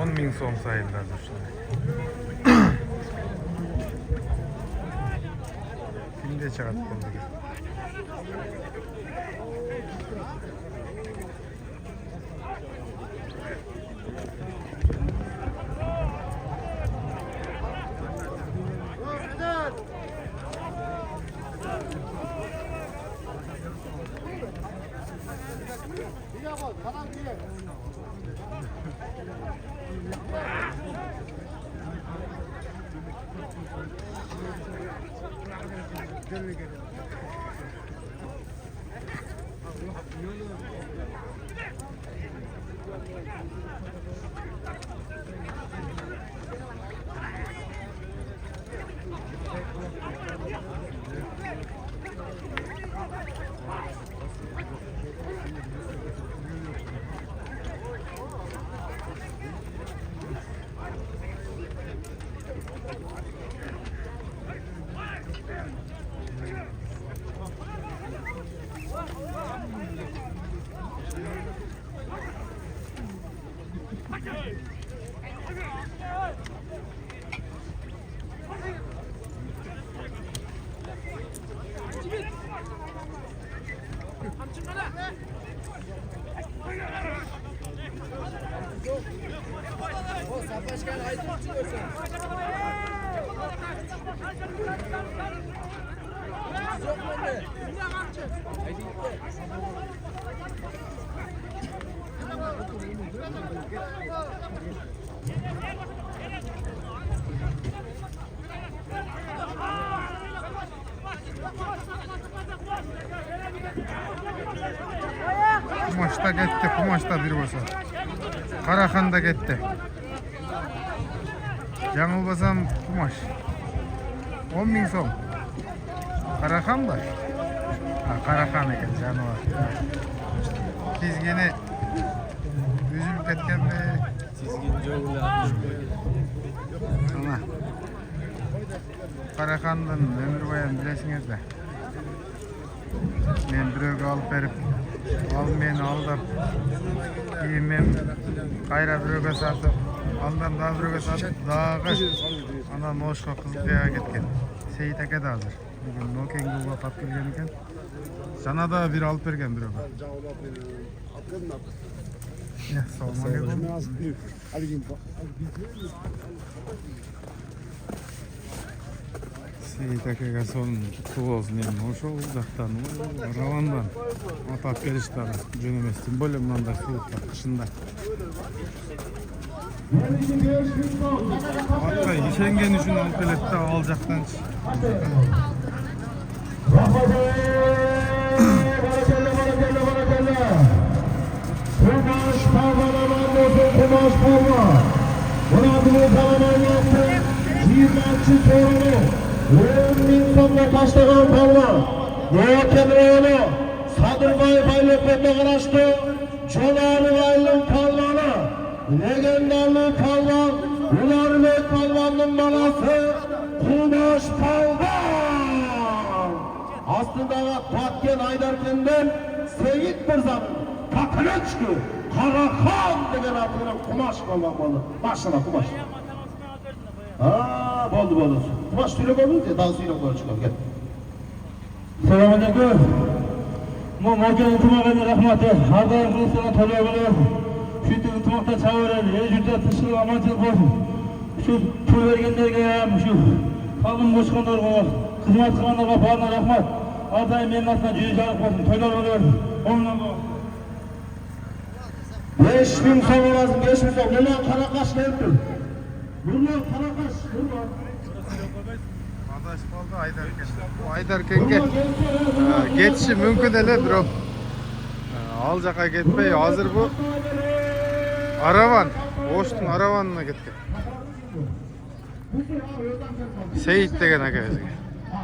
10.000 so'm sayıldı şunday. Filmde çıkarttık bunu. Kumaşta gitti, kumaşta bir olsa. Karaxanda gitti. Жаңылбасам kumaş. 10.000 so'm. Karaxan da. Karaxan ekan janovar. Tizgini üzülüp ketganmi? Tizgini jo'g'ilab. Ana. Karaxandan Ömürbayan bilesingizlar. Men biröөгө alıp berip, al meni aldap, keyin men kayra biröөгө satıp, andan daha biröөгө satıp, dagы andan Oşko Kızılkaya'ga ketken. Seyit aka da hazır. Bugün Nokeng'e vafat kelgen eken. Sana da bir alıp bergen biröөгө. Ya, salama geldim. Seyit akaga sonun kutlu olsun yani. Ошол жактан, Равандан атап келишти ага. Жөн эмес. Тем более мындай суукта, кышында. Атка ишенген үчүн алып келет да ал жактанчы. Kumaş pavlanan olsun, kumaş pavla. Buna bunu kalaman yaptı. 20. torunu. 10.000 so'mga tashlagan palvon. Yo'qolgani Sadirbayev aylopga qarashdi. Jo'naliyev palvoni. Legendarli palvon, Ulorbek palvonning bolasi Kumaş palvon. Aslidagi Patken Aydarkendan Seyit Mirzaning Paklechki Karaxon degan ati bilan Kumaş palvon bo'ldi. Boshqa Kumaş. Bo'ldi. Kumaş söylep oldun ya, daha söylep böyle çıkalım, gel. Selamünaleyküm. Moken itimakına rahmatı. Her daim kılıçlarına tolaya buluyor. Şu itimakta çağırır. Ejürde tışkılı amaçlık olsun. Şu pul vergenlerge ya, şu kalın boşkanlarga, hizmet kılanlarga bağına rahmat. Her daim benim aslında cüce jarık olsun. Toylar oluyor. Onunla bu. 5.000 so'm lazım, 5.000 so'm. Nima Karakaş geldi? Bunlar Karakaş, bunlar. Adaş oldu Aydarken. Bu Aydarken'e geçişi mümkün ele biro. Al jaka ketpey, hazır bu Aravan, Oştun Aravanına ketken. Seyit degen aka.